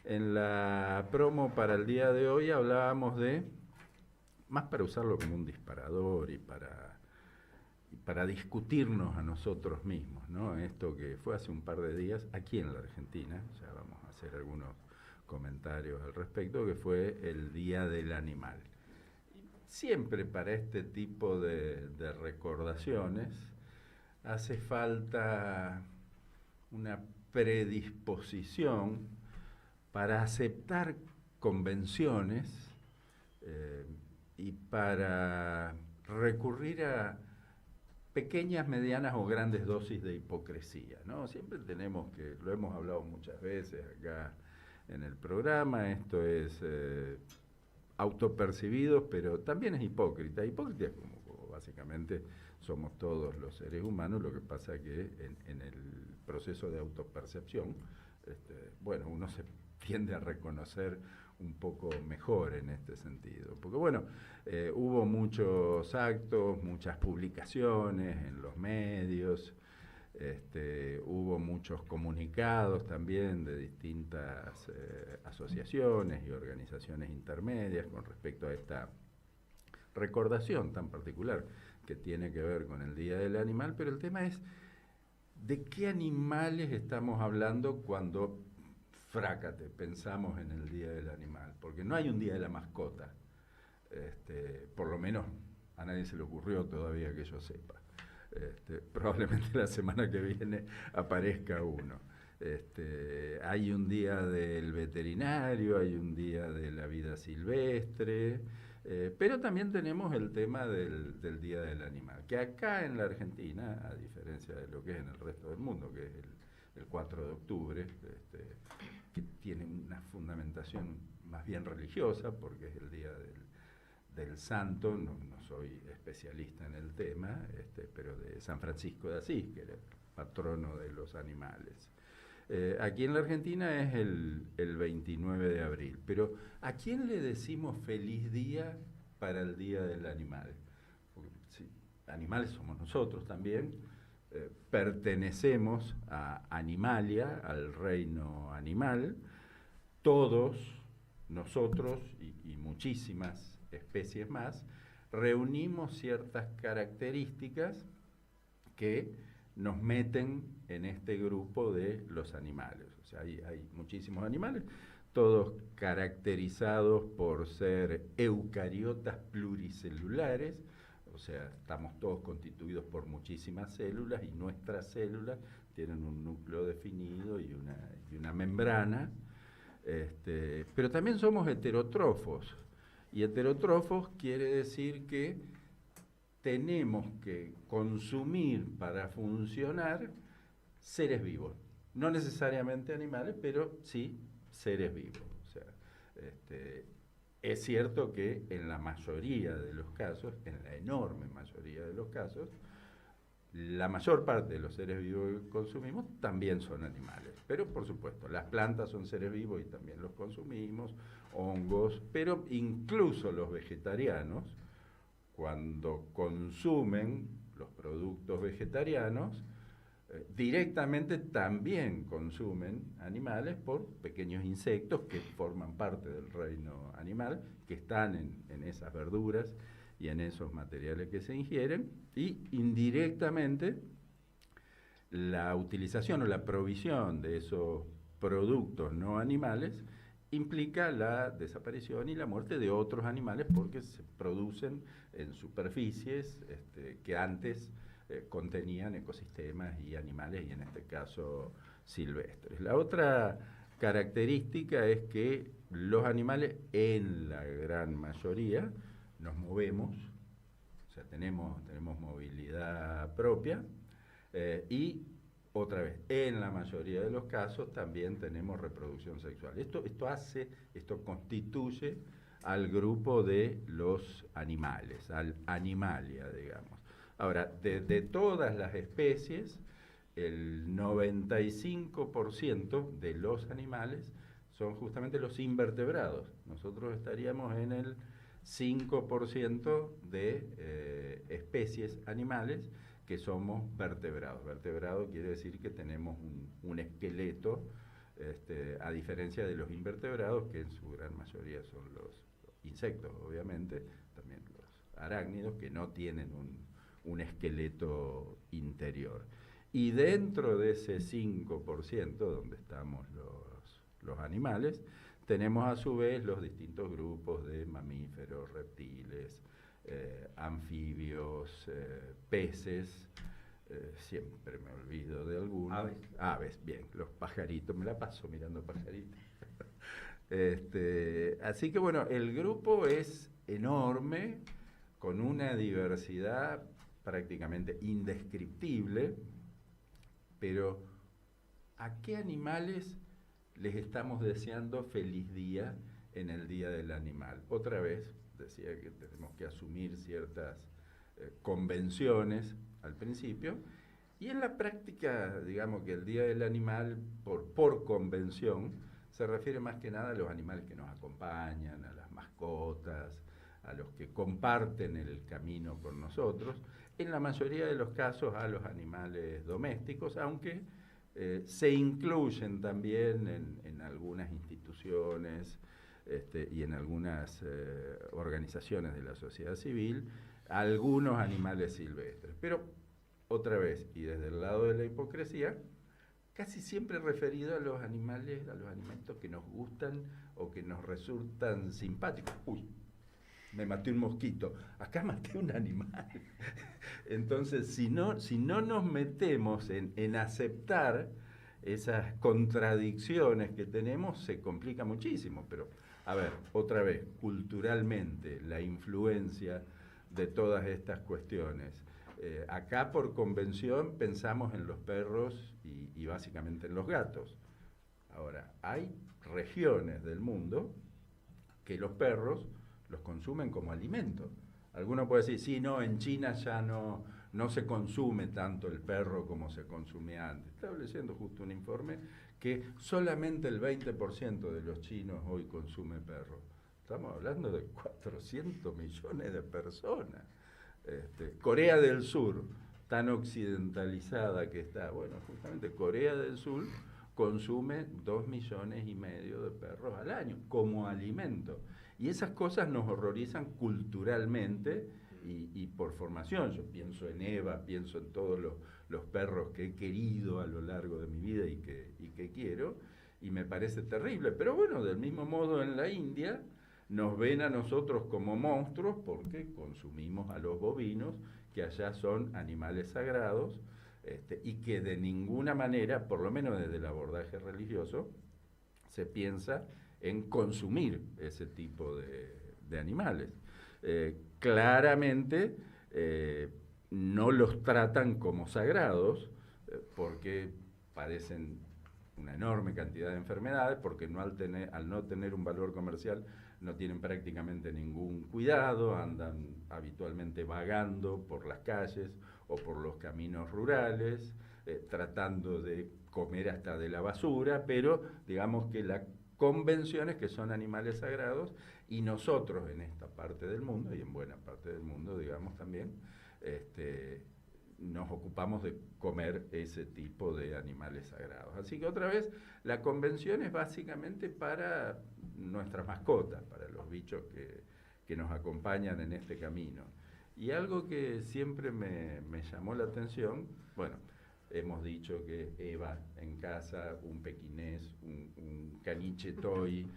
En la promo para el día de hoy hablábamos de, más para usarlo como un disparador y para discutirnos a nosotros mismos, ¿no? Esto que fue hace un par de días aquí en la Argentina, ya vamos a hacer algunos comentarios al respecto, que fue el Día del Animal. Siempre para este tipo de recordaciones hace falta una predisposición para aceptar convenciones y para recurrir a pequeñas, medianas o grandes dosis de hipocresía, ¿no? Siempre tenemos que, lo hemos hablado muchas veces acá en el programa, esto es autopercibidos, pero también es hipócrita. Hipócrita es como básicamente somos todos los seres humanos, lo que pasa que en el proceso de autopercepción, bueno, uno se tiende a reconocer un poco mejor en este sentido. Porque bueno, hubo muchos actos, muchas publicaciones en los medios, hubo muchos comunicados también de distintas asociaciones y organizaciones intermedias con respecto a esta recordación tan particular que tiene que ver con el Día del Animal, pero el tema es de qué animales estamos hablando cuando, frácate, pensamos en el Día del Animal, porque no hay un Día de la Mascota, por lo menos a nadie se le ocurrió todavía que yo sepa. Probablemente la semana que viene aparezca uno. Hay un día del veterinario, hay un día de la vida silvestre, pero también tenemos el tema del Día del Animal, que acá en la Argentina, a diferencia de lo que es en el resto del mundo, que es el 4 de octubre, que tiene una fundamentación más bien religiosa, porque es el día del santo, no soy especialista en el tema, pero de San Francisco de Asís, que era el patrono de los animales. Aquí en la Argentina es el 29 de abril, pero ¿a quién le decimos feliz día para el Día del Animal? Porque, sí, animales somos nosotros también, pertenecemos a Animalia, al reino animal, todos nosotros y muchísimas especies más, reunimos ciertas características que nos meten en este grupo de los animales. O sea, hay muchísimos animales, todos caracterizados por ser eucariotas pluricelulares, o sea, estamos todos constituidos por muchísimas células y nuestras células tienen un núcleo definido y una membrana, pero también somos heterótrofos. Y heterótrofos quiere decir que tenemos que consumir para funcionar seres vivos. No necesariamente animales, pero sí seres vivos. O sea, es cierto que en la mayoría de los casos, en la enorme mayoría de los casos, la mayor parte de los seres vivos que consumimos también son animales. Pero por supuesto, las plantas son seres vivos y también los consumimos, hongos, pero incluso los vegetarianos, cuando consumen los productos vegetarianos, directamente también consumen animales por pequeños insectos que forman parte del reino animal, que están en esas verduras y en esos materiales que se ingieren, y indirectamente la utilización o la provisión de esos productos no animales implica la desaparición y la muerte de otros animales porque se producen en superficies que antes contenían ecosistemas y animales, y en este caso silvestres. La otra característica es que los animales, en la gran mayoría, nos movemos, o sea, tenemos movilidad propia, y otra vez, en la mayoría de los casos también tenemos reproducción sexual. Esto constituye al grupo de los animales, al animalia, digamos. Ahora, de todas las especies, el 95% de los animales son justamente los invertebrados. Nosotros estaríamos en el 5% de especies animales que somos vertebrados. Vertebrado quiere decir que tenemos un esqueleto a diferencia de los invertebrados, que en su gran mayoría son los insectos, obviamente, también los arácnidos, que no tienen un esqueleto interior. Y dentro de ese 5%, donde estamos los animales, tenemos a su vez los distintos grupos de mamíferos, reptiles, anfibios, peces, siempre me olvido de algunos. Aves, bien, los pajaritos, me la paso mirando pajaritos. Así que bueno, el grupo es enorme, con una diversidad prácticamente indescriptible, pero ¿a qué animales les estamos deseando feliz día en el Día del Animal? Otra vez, decía que tenemos que asumir ciertas convenciones al principio, y en la práctica, digamos que el Día del Animal, por convención, se refiere más que nada a los animales que nos acompañan, a las mascotas, a los que comparten el camino con nosotros, en la mayoría de los casos a los animales domésticos, aunque se incluyen también en algunas instituciones y en algunas organizaciones de la sociedad civil, algunos animales silvestres. Pero, otra vez, y desde el lado de la hipocresía, casi siempre referido a los animales, a los alimentos que nos gustan o que nos resultan simpáticos. Uy, me maté un mosquito, acá maté un animal. Entonces, si no nos metemos en aceptar esas contradicciones que tenemos, se complica muchísimo. Pero, a ver, otra vez, culturalmente, la influencia de todas estas cuestiones. Acá, por convención, pensamos en los perros y básicamente en los gatos. Ahora, hay regiones del mundo que los perros los consumen como alimento. Alguno puede decir, sí, no, en China ya no se consume tanto el perro como se consumía antes. Estaba leyendo justo un informe que solamente el 20% de los chinos hoy consume perro. Estamos hablando de 400 millones de personas. Corea del Sur, tan occidentalizada que está, bueno, justamente Corea del Sur consume 2,5 millones de perros al año como alimento. Y esas cosas nos horrorizan culturalmente y por formación. Yo pienso en Eva, pienso en todos los perros que he querido a lo largo de mi vida y que quiero, y me parece terrible. Pero bueno, del mismo modo en la India nos ven a nosotros como monstruos porque consumimos a los bovinos, que allá son animales sagrados, y que de ninguna manera, por lo menos desde el abordaje religioso, se piensa en consumir ese tipo de animales. Claramente no los tratan como sagrados porque padecen una enorme cantidad de enfermedades, porque al no tener un valor comercial no tienen prácticamente ningún cuidado, andan habitualmente vagando por las calles o por los caminos rurales, tratando de comer hasta de la basura, pero digamos que la convención es que son animales sagrados, y nosotros en esta parte del mundo, y en buena parte del mundo, digamos también, nos ocupamos de comer ese tipo de animales sagrados. Así que otra vez, la convención es básicamente para nuestras mascotas, para los bichos que nos acompañan en este camino. Y algo que siempre me llamó la atención, bueno, hemos dicho que Eva en casa, un pequinés, un caniche toy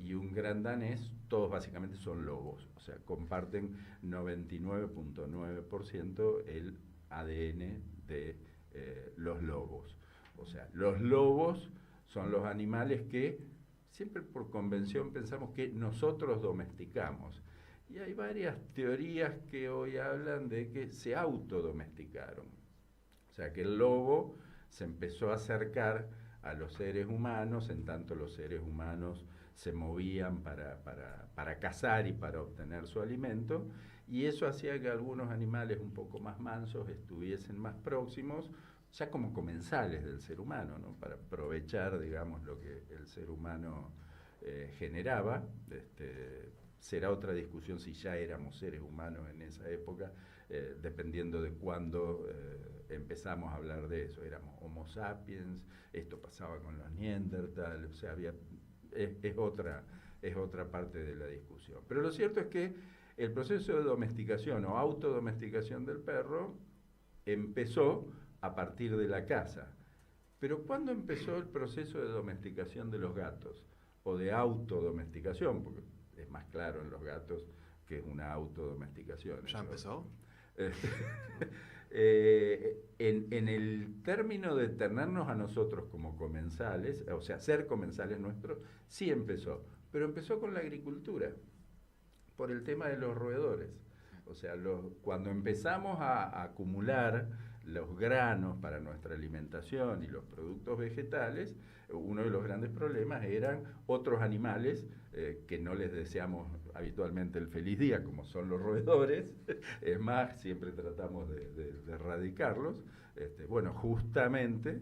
y un gran danés, todos básicamente son lobos. O sea, comparten 99,9% el ADN de los lobos. O sea, los lobos son los animales que siempre por convención pensamos que nosotros domesticamos. Y hay varias teorías que hoy hablan de que se autodomesticaron. O sea, que el lobo se empezó a acercar a los seres humanos, en tanto los seres humanos se movían para cazar y para obtener su alimento, y eso hacía que algunos animales un poco más mansos estuviesen más próximos, ya como comensales del ser humano, ¿no? Para aprovechar, digamos, lo que el ser humano generaba, será otra discusión si ya éramos seres humanos en esa época, dependiendo de cuándo empezamos a hablar de eso. Éramos Homo sapiens, esto pasaba con los Neandertal, o sea, es otra parte de la discusión. Pero lo cierto es que el proceso de domesticación o autodomesticación del perro empezó a partir de la caza. Pero ¿cuándo empezó el proceso de domesticación de los gatos? O de autodomesticación, porque es más claro en los gatos que es una autodomesticación. ¿Ya empezó? En el término de tenernos a nosotros como comensales, o sea, ser comensales nuestros, sí empezó, pero empezó con la agricultura, por el tema de los roedores. O sea, cuando empezamos a acumular los granos para nuestra alimentación y los productos vegetales, uno de los grandes problemas eran otros animales que no les deseamos habitualmente el feliz día, como son los roedores. Es más, siempre tratamos de erradicarlos. Bueno, justamente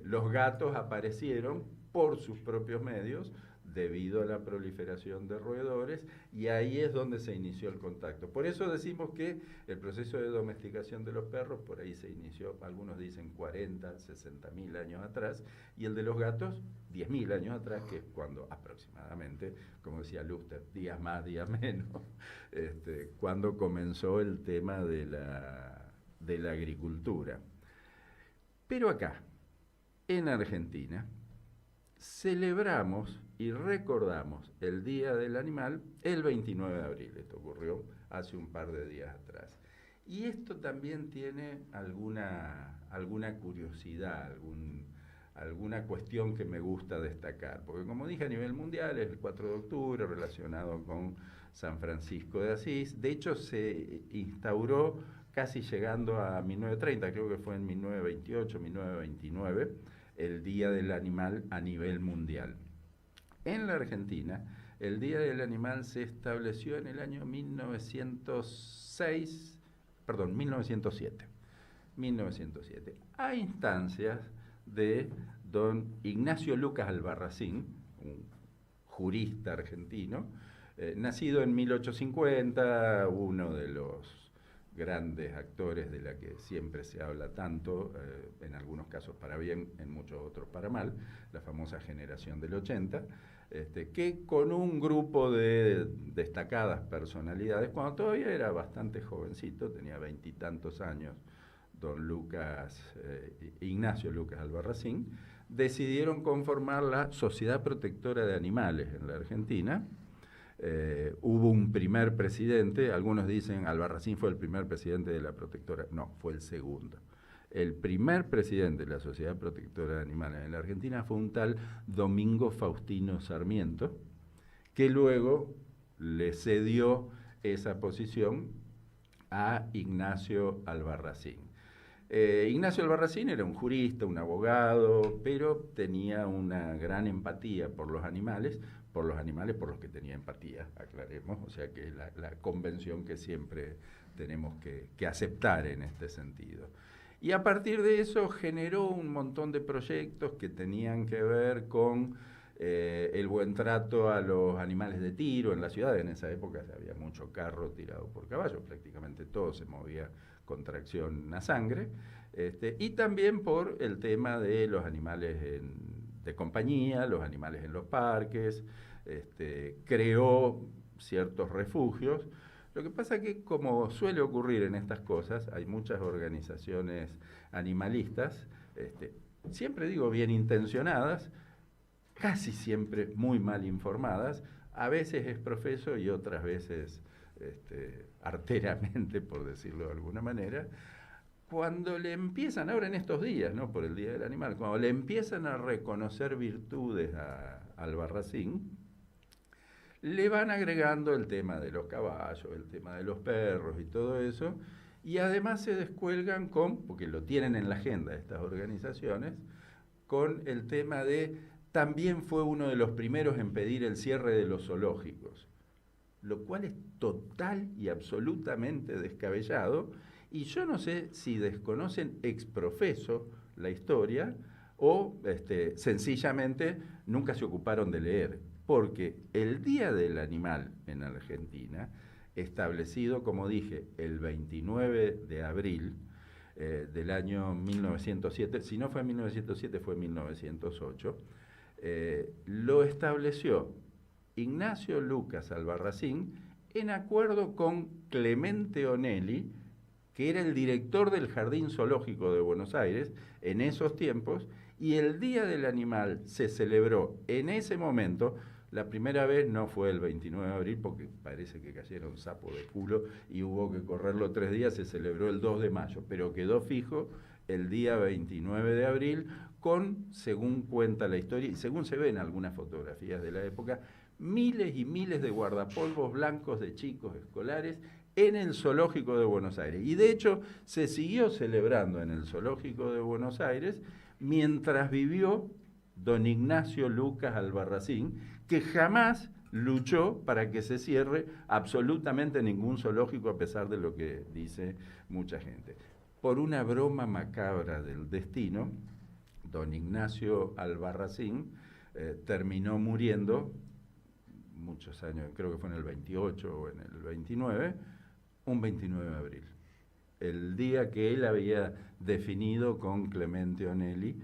los gatos aparecieron por sus propios medios debido a la proliferación de roedores, y ahí es donde se inició el contacto. Por eso decimos que el proceso de domesticación de los perros por ahí se inició, algunos dicen 40, 60 mil años atrás, y el de los gatos 10 mil años atrás, que es cuando aproximadamente, como decía Luster, días más, días menos, cuando comenzó el tema de la agricultura. Pero acá, en Argentina, celebramos y recordamos el Día del Animal el 29 de abril. Esto ocurrió hace un par de días atrás. Y esto también tiene alguna curiosidad, alguna cuestión que me gusta destacar. Porque como dije, a nivel mundial es el 4 de octubre relacionado con San Francisco de Asís. De hecho, se instauró casi llegando a 1930, creo que fue en 1928, 1929, el Día del Animal a nivel mundial. En la Argentina, el Día del Animal se estableció en el año 1907, a instancias de don Ignacio Lucas Albarracín, un jurista argentino, nacido en 1850, uno de los grandes actores de la que siempre se habla tanto, en algunos casos para bien, en muchos otros para mal, la famosa generación del 80, que con un grupo de destacadas personalidades, cuando todavía era bastante jovencito, tenía 20 y tantos años, don Ignacio Lucas Albarracín, decidieron conformar la Sociedad Protectora de Animales en la Argentina. Hubo un primer presidente, algunos dicen Albarracín fue el primer presidente de la protectora, no, fue el segundo. El primer presidente de la Sociedad Protectora de Animales en la Argentina fue un tal Domingo Faustino Sarmiento, que luego le cedió esa posición a Ignacio Albarracín. Ignacio Albarracín era un jurista, un abogado, pero tenía una gran empatía por los animales por los que tenía empatía, aclaremos, o sea que es la convención que siempre tenemos que aceptar en este sentido. Y a partir de eso generó un montón de proyectos que tenían que ver con el buen trato a los animales de tiro en la ciudad. En esa época había mucho carro tirado por caballos, prácticamente todo se movía con tracción a sangre, y también por el tema de los animales de compañía, los animales en los parques, creó ciertos refugios. Lo que pasa que, como suele ocurrir en estas cosas, hay muchas organizaciones animalistas, siempre digo bien intencionadas, casi siempre muy mal informadas, a veces es profeso y otras veces arteramente, por decirlo de alguna manera, cuando le empiezan, ahora en estos días, ¿no?, por el Día del Animal, cuando le empiezan a reconocer virtudes a Albarracín, le van agregando el tema de los caballos, el tema de los perros y todo eso, y además se descuelgan porque lo tienen en la agenda estas organizaciones, con el tema de, también fue uno de los primeros en pedir el cierre de los zoológicos, lo cual es total y absolutamente descabellado, y yo no sé si desconocen ex profeso la historia o sencillamente nunca se ocuparon de leer porque el Día del Animal en Argentina, establecido, como dije, el 29 de abril del año 1907, si no fue en 1907 fue en 1908, lo estableció Ignacio Lucas Albarracín en acuerdo con Clemente Onelli, que era el director del Jardín Zoológico de Buenos Aires en esos tiempos, y el Día del Animal se celebró en ese momento. La primera vez no fue el 29 de abril porque parece que cayeron sapo de culo y hubo que correrlo 3 días, se celebró el 2 de mayo, pero quedó fijo el día 29 de abril con, según cuenta la historia y según se ven algunas fotografías de la época, miles y miles de guardapolvos blancos de chicos escolares en el Zoológico de Buenos Aires. Y de hecho se siguió celebrando en el Zoológico de Buenos Aires mientras vivió don Ignacio Lucas Albarracín, que jamás luchó para que se cierre absolutamente ningún zoológico, a pesar de lo que dice mucha gente. Por una broma macabra del destino, don Ignacio Albarracín terminó muriendo muchos años, creo que fue en el 28 o en el 29, un 29 de abril, el día que él había definido con Clemente Onelli,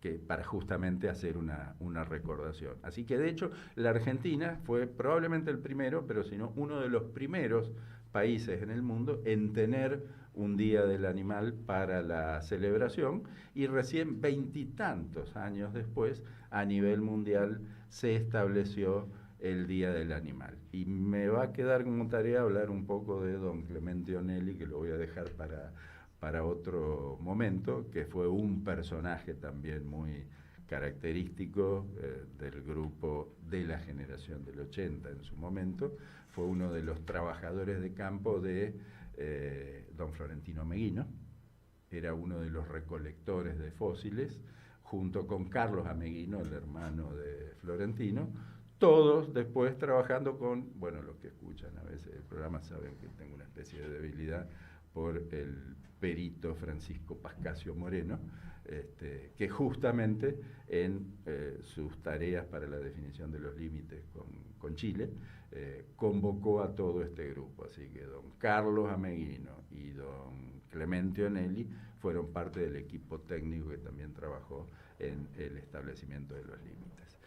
que para justamente hacer una recordación. Así que de hecho la Argentina fue probablemente el primero, pero si no uno de los primeros países en el mundo en tener un Día del Animal para la celebración, y recién veintitantos años después a nivel mundial se estableció el Día del Animal. Y me va a quedar como tarea hablar un poco de don Clemente Onelli, que lo voy a dejar para otro momento, que fue un personaje también muy característico del grupo de la generación del 80 en su momento. Fue uno de los trabajadores de campo de don Florentino Ameguino, era uno de los recolectores de fósiles, junto con Carlos Ameguino, el hermano de Florentino, todos después trabajando con, bueno, los que escuchan a veces el programa saben que tengo una especie de debilidad por el perito Francisco Pascasio Moreno, que justamente en sus tareas para la definición de los límites con Chile, convocó a todo este grupo. Así que don Carlos Ameguino y don Clemente Onelli fueron parte del equipo técnico que también trabajó en el establecimiento de los límites.